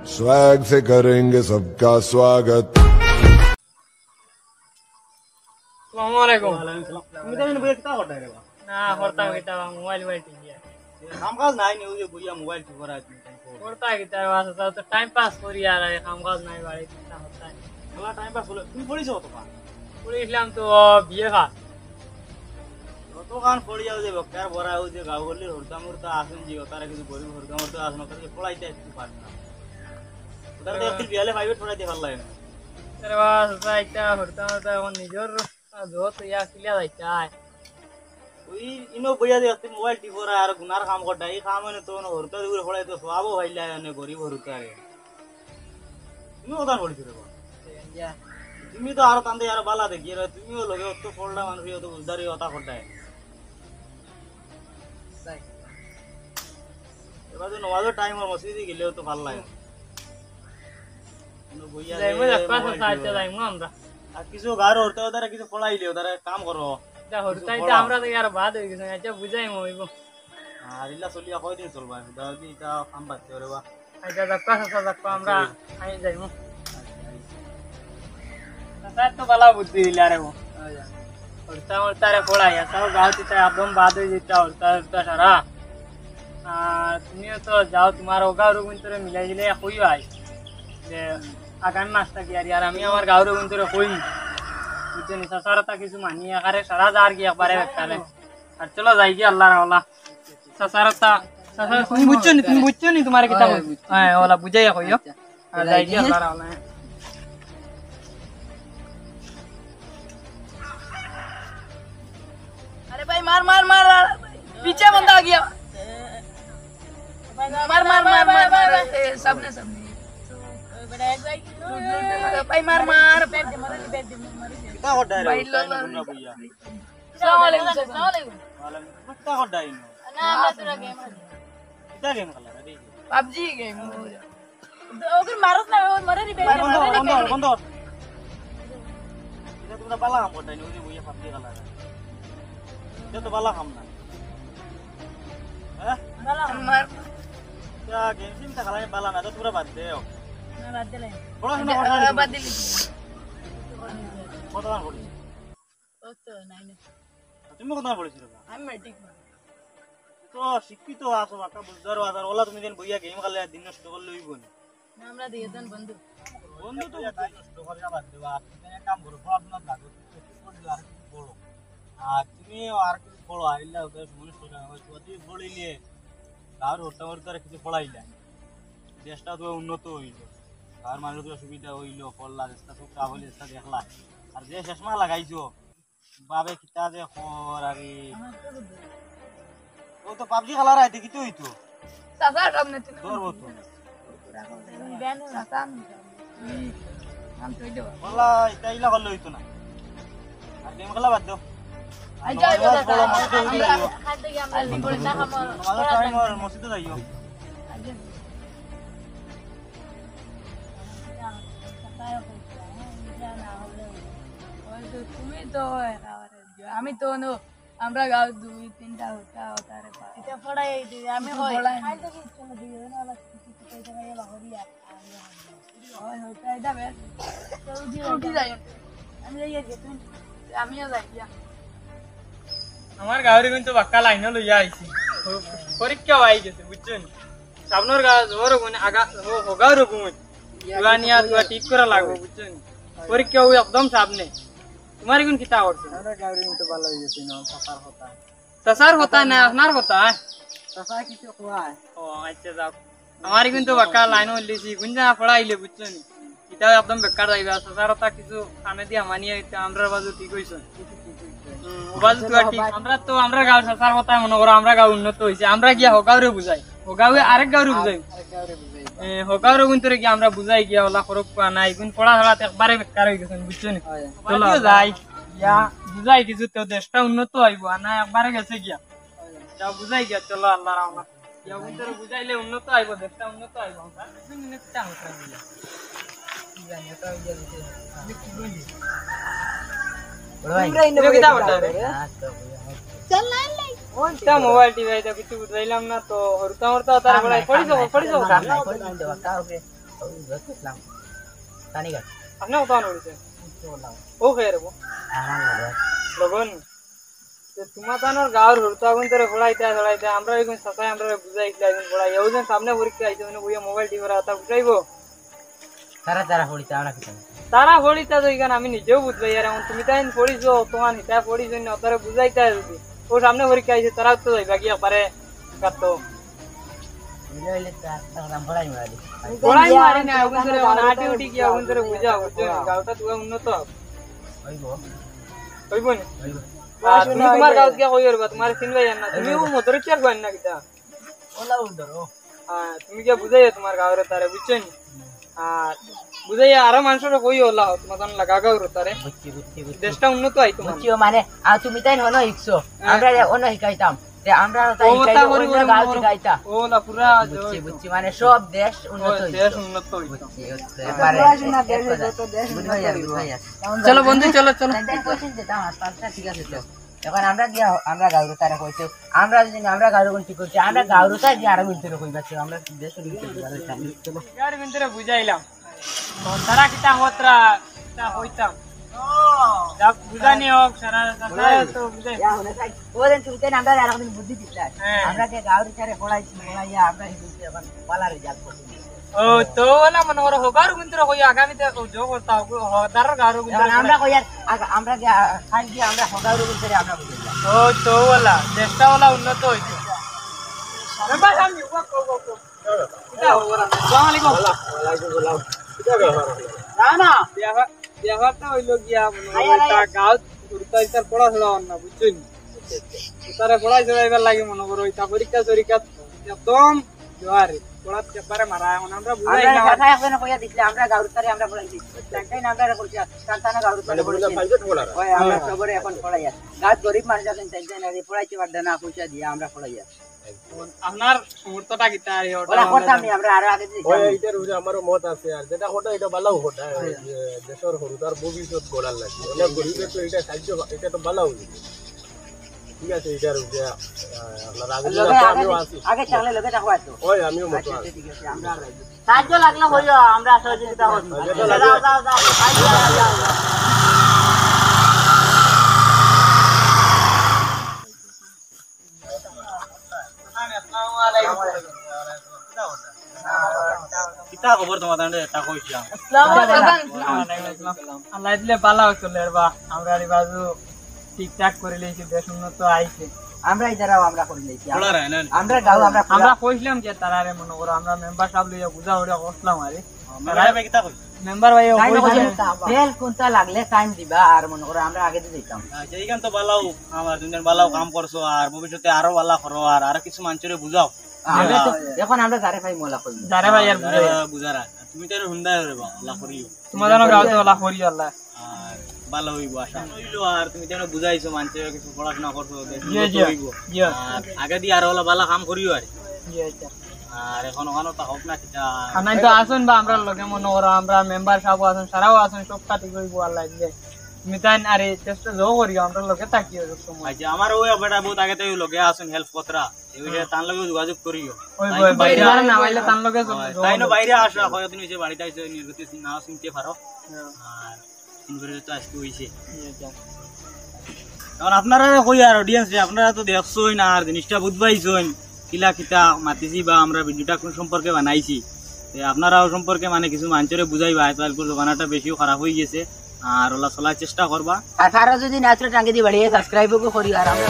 Swag से करेंगे सबका स्वागत। अस्सलामुअलैकुम। मिताने बुया किता करता रे बा ना करता किता मोबाइल में टीवी है काम काज নাই নি ওই যে বুয়া মোবাইল ঠিক করা আছে करता किता वास्ता तो टाइम पास करी आ रहा है काम काज नहीं बाड़ी कितना होता है খেলা টাইম পাস হলো তুমি পড়িছো তো পা पूरी इस्लाम तो बीए का তো কান পড়ি যাও যে বকার বড়া হই যে গাঁও গলি হরতা মুরতা আসেন জি তারা কিছু গরিব হরতা মুরতা আসন করে পড়াইতে কিছু পারে না ওটা তো একদিন বিয়ালে প্রাইভেট পড়াইতে ভালো লাগে না तेरे वास्ता इतना होता होता है निजर जो तो या किला जाता है ওই ইনো বুয়া যে একদিন মোবাইল ঠিক করা আর গুনার কাম করতা এই কাম মানে তো হরতা দূরে পড়াই তো সবাবও ভাইলা না গরিব হরতা রে তুমি ওটা পড়িছো রে या তুমি তো আর তান্দে আর বালা দেখি রে তুমিও লগে অত পড়লা মানুষ তো উদারি ওটা করতায় सही এবার তো নমাজের টাইম আর মসজিদে গেলেও তো ভালো লাগে নো বুয়া जाइमो जक्का साइड जाइमो हमरा আর কিছু গার হরতা ওরা কিছু পড়াইলে ওরা কাম করো जा होता है हमरा तो यार बात हो गई अच्छा बुझाइमो इबो আর ইল্লা চলিয়া কয়দিন চলবা দাদি এটা কাম বাচ্চা রে বা अच्छा जक्का हमरा आई जाइमो साथ तो भला बुद्धि दिला रे वो होता रे फोड़ा या सब गाँव चिता एकदम बाद हो जाता होता सारा तुमियो तो जाओ तुम्हारा होगा रुगुन तोरे मिलाई दिले कोई आई যে আগামী মাসটা কি আর আমি আমার গাঁওর গুণ তোরে কই বুঝছেন সাসারতা কিছু মানি আকারে সারা যার কি একবারে বেকারে আর চলো যাই কি আল্লাহর ওলা সাসারতা সাসার তুমি বুঝছো নি তোমার কিতাব হ্যাঁ ওলা বুঝাইয়া কইও আর যাই কি আল্লাহর ওলা अरे भाई मार मार मार पीछे बंदा आ गया मार मार मार मार मार सबने सबने भाई मार मार কিতা করডা রে না বুয়া अस्सलाम वालेकुम अस्सलाम वालेकुम ওয়ালাইকুম কিতা করডা ইনো ना मैं तेरा गेम কিতা গেম খেলা রে पबजी गेम ओकर मारत ना मरे नी বন্ধ বন্ধ বন্ধ এটা তোমরা বালা কাম করডা ইনো যে বুয়া পাবজি খেলা এটা তো বালা কাম না হ্যাঁ मार এটা গেম সিম তা খেলা বালা না তো তোমরা বাদ দেও मैं बात ले পড়াশোনা করডা बात ले কতবার পড়িস ओ तो नहीं তুমি কতবার পড়িস রে आई मैट्रिक তো শিক্ষিত আছো বাকা বুঝদার বাজার ওলা তুমি দেন বইয়া গেম খেলে দিন নষ্ট করলে হইব না ना हमरा दिए तन बंधु বন্ধু তো নষ্ট করে না বাদ দেবা তুমি এক কাম করো পড়াশোনা লাগো তুমি আর কিছু পড়ো আর তুমি আর কিছু পড়ো আইলা ওদের মনে সোজা হয় যদি পড়িলে আর হতে হতে কিছু পড়াইলা দেশটা তো উন্নত হইলো আর মানুষের সুবিধা হইলো পড়লা দেশটা তো কাবলি দেশটা দেখলা আর যে চশমা লাগাইছো বাবে কিতা যে খর আরে ও তো পাবজি খেলার আইতে কি তো হইতো सासा सामने ধরবো তো बैन सासा हम तो दो বলা এটা ইলা করলে হইতো না আর গেম খেলা বাদ দাও अच्छा মসজিদে যাইও खाते के हम अल्ली बोल ना हम আমাদের টাইম আর মসজিদে যাইও তুমি তো আমি তো আমরা গাঁও দুই তিনটা হতা হতা রে এটা পড়াই দিই আমি হয় আই তো কি চলে দিই না ওলা কিছু কই জায়গা এলা হরিয়া হয় হতা এটা বেশ তো উঠি যাই আমি যাই গেছি আমিও যাই আমার গাঁওর কিন্তু বাক্কা লাইন লইয়া আইছি পরীক্ষা আই গেছে বুঝছেন সামনের গাঁও জোর গুণ আগা হোগার গুণ দুয়ানিয়া দুয়া ঠিক করা লাগবে বুঝছেন পরীক্ষা ওই একদম সামনে তোমার কোন কিতা করছে আরে গাড়ি তো ভালো হয়ে গেছে না সাফার হতা সাসার হতা না আপনার হতা সাফা কিছু কোয়ায় ও আচ্ছা যাও আমার কিন্তু বাক্কা লাইন লিছি গুঞ্জা পড়াইলে বুঝছেন কিতা একদম বেকার যাইবা সাসার হতা কিছু কানে দিয়া মানিয়ে আমরা বাজু ঠিক হইছে বাজু তো ঠিক আমরা গাঁও সাসার হতা মনে করো আমরা গাঁও উন্নত হইছে আমরা গিয়া হোগাওরে বুঝাই হোগাওয়ে আরেক গাঁওরে বুঝাই হোগাওরে গুন্তরে কি আমরা বুঝাই গিয়া ওলা খরক পা নাই গুণ পড়া ধরাতে একবারে বেকার হই গেছেন বুঝছেন চলো যাই গিয়া বুঝাই কিছু তো দেশটা উন্নত হইব না একবারে গেছে গিয়া যাও বুঝাই গিয়া চলো আল্লাহ রাহমান গিয়া গুন্তরে বুঝাইলে উন্নত হইব দেশটা উন্নত হইব দুই মিনিট টা হতা গিয়া জানি তো গিয়া কি বলি বড় ভাই কিটা বড় রে चल ना ता मोबाइल टीवी तो किछु बुझाइलाम ना तो हरता हरता तार बड़ा पड़ी जाओ আপনি কথা নড়ছে ও খেয়ে রেবো লগন তোমার তানোর গাঁর হরতো আগুন তোরে ফোড়াইতে আমরা এখন সাসাই আমরা বুঝাইছিলা এখন ফোড়াই এউজন সামনে পরীক্ষা আইছে মানে বইয়া মোবাইল টিভি রাতা বুঝাইবো তারা ফড়িতা তো এখানে আমি নিজেও বুঝবাই আর এখন তুমি তাই পড়িছো তোমার হিতা পড়িছো না তারা বুঝাইতে যদি ও সামনে পরীক্ষা আইছে তারাও তো যাইবা গিয়া পারে গাতো ফোড়াই মারি না আগুন তোরে আটি উঠি গিয়া আগুন তোরে বুঝা বুঝছো গাঁওটা তুই উন্নত হইবো না তুমি তোমার গাঁও গিয়া কই করবা তোমার চিনবাই না তুমি ও মোটর চার গান না কিতা তুমি গিয়া বুঝাইয়া তোমার গাঁওরে তারে বুঝছো নি আর বুঝাইয়া আরো মানুষের কই হলা তোমার তান লাগা গাঁওর তারে দেশটা উন্নত হয় তোমার মানে তুমি তাই হনো শিখছো আমরা অন্য শিখাইতাম আমরা তাই গাঁও শিখাইতা ওলা পুরা বুঝছি মানে সব দেশ উন্নত দেশ উন্নত হইতো চলো চলো বন্ধু চলো চলো ঠিক আছে তো এখন আমরা গিয়া আমরা গাঁওর তারা কইছে আমরা যদি আমরা গাঁওর কোন ঠিক করছি আমরা গাঁওর তাই যে আরো মিলতে কইবা আমরা দেশের চলো গাড়ি ভিতরে বুঝাইলাম তারা কিতা হতরা তা হইতাম যাক বুঝানি হোক সারা তো বুঝাই ওদের তুমি তাই আমরা আর একদিন বুদ্ধি দিছিলা আমরা যে গাঁওর তারে পড়াইয়া আমরা এখন পালারে যাক করছি ও তো না মনে করো হোগার ভিতরে কই আগামীতে জো করতা হদার গাঁওর ভিতরে আমরা কই আর আমরা যে খাই দিয়ে আমরা হগাউর ভিতরে আমরা বুঝলাম ও তো ওলা দেশটা ওলা উন্নত হইতো বাবা আমি ওয়া কো কিতা ওরা আসসালামু আলাইকুম না না বিয়াটা হইলো গিয়া মনে হয় গাঁও উড়তাইতার পড়াশোনা না বুঝছেন তারে পড়াশোনা এবার লাগে মনে করো এটা পরীক্ষা একদম জোয়ারে পড়াত পেপারে মারা এখন আমরা বুঝাই না কথা এখন কইয়া দিছলে আমরা গাঁওর তারে আমরা পড়াইছি তাই না আমরা করছি কান্তানা গাঁওর তারে পড়াইছি ওই আমরা সবরে এখন পড়াইয়া গাঁত গরিব মানুষ আছেন তাই না পড়াইতে পারদে না পয়সা দিয়ে আমরা পড়াইয়া আপনার মুহূর্তটা কিতা আর ওরা কথা আমি আমরা আরো আগে দিছি ওই এইটার উপরে আমারও মত আছে আর যেটা হটা এটা বালাও হটা দেশের হরুতার ভবিষ্যৎ গড়ার লাগে অনেক গরিবের তো এটা সাহায্য এটা তো বালাও ঠিক আছে এটার উপরে আপনার আমিও আছি আগে চালে লগে থাকো আছো ওই আমিও মত আছি ঠিক আছে আমরা সাহায্য লাগলে হইলো আমরা সহযোগিতা করব যাও যাও যাও কিতা খবর তোমাদের এটা কইছিলাম আল্লাহ দিলে ভালো চলে বা আমরা এই বাজু ঠিকঠাক করে লইছি দেশ উন্নত আইছে আমরা ইদারাও আমরা করে লইছি আমরা গাঁও আমরা কইছিলাম যে তারারে মনে করো আমরা মেম্বার সাহেব লইয়া বুঝা উড়া করলাম আরে কিতা কই মেম্বার ভাই তেল কোনটা লাগলে টাইম দিবা আর মনে করো আমরা আগে দিয়ে দিতাম এইখান তো বালাও আমার দুজন বালাও কাম করছো আর ভবিষ্যতে আরো বালা করো আর কিছু মানুষরে বুঝাও এখন আমরা যারে ভাই মোলা করি যারে ভাই আর বুঝারা তুমি তো হুন্ডা রে বা আল্লাহ করিও তোমার জানো গাওতে ওলা করি আল্লাহ আর ভালো হইব আশা হইলো আর তুমি তো বুঝাইছো মানুষে কিছু পড়াশোনা করছো আর আগে দিয়ে আর ওলা বালা কাম করিও আর আর এখন ওখানে তো হোক না কিটা নাই তো আসুন বা আমরা লগে মনে করো আমরা মেম্বার সাহেব আছেন সারাও আছেন সব কাটি কইব আল্লাহ দিলে তুমি তাই আরে চেষ্টা জো করিও আমরা লগে থাকিও সময় আচ্ছা আমার ওই বেটা বহুত আগে থেকে লগে আসুন হেল্প কতরা এই বিষয়ে তার লগে যোগাযোগ করিও ওই বাইরে না আইলে তার লগে তাই না বাইরে আসো কয়দিন হইছে বাড়িতে আইছো নির্গতি না শুনতে পারো আর ইনভারে তো আজকে হইছে এখন আপনারা কই আর অডিয়েন্স আপনারা তো দেখছোই না আর জিনিসটা বুঝবাইছোই কিলা কিতা মাতিছি বা আমরা ভিডিওটা কোন সম্পর্কে বানাইছি আপনারাও সম্পর্কে মানে কিছু মানুষরে বুঝাইবা আজকাল জমানাটা বেশিও খারাপ হয়ে গেছে আর ওলা চলার চেষ্টা করবা আর যদি নাচরে টাঙ্গি দি বাড়িয়ে সাবস্ক্রাইবও করি আর আমরা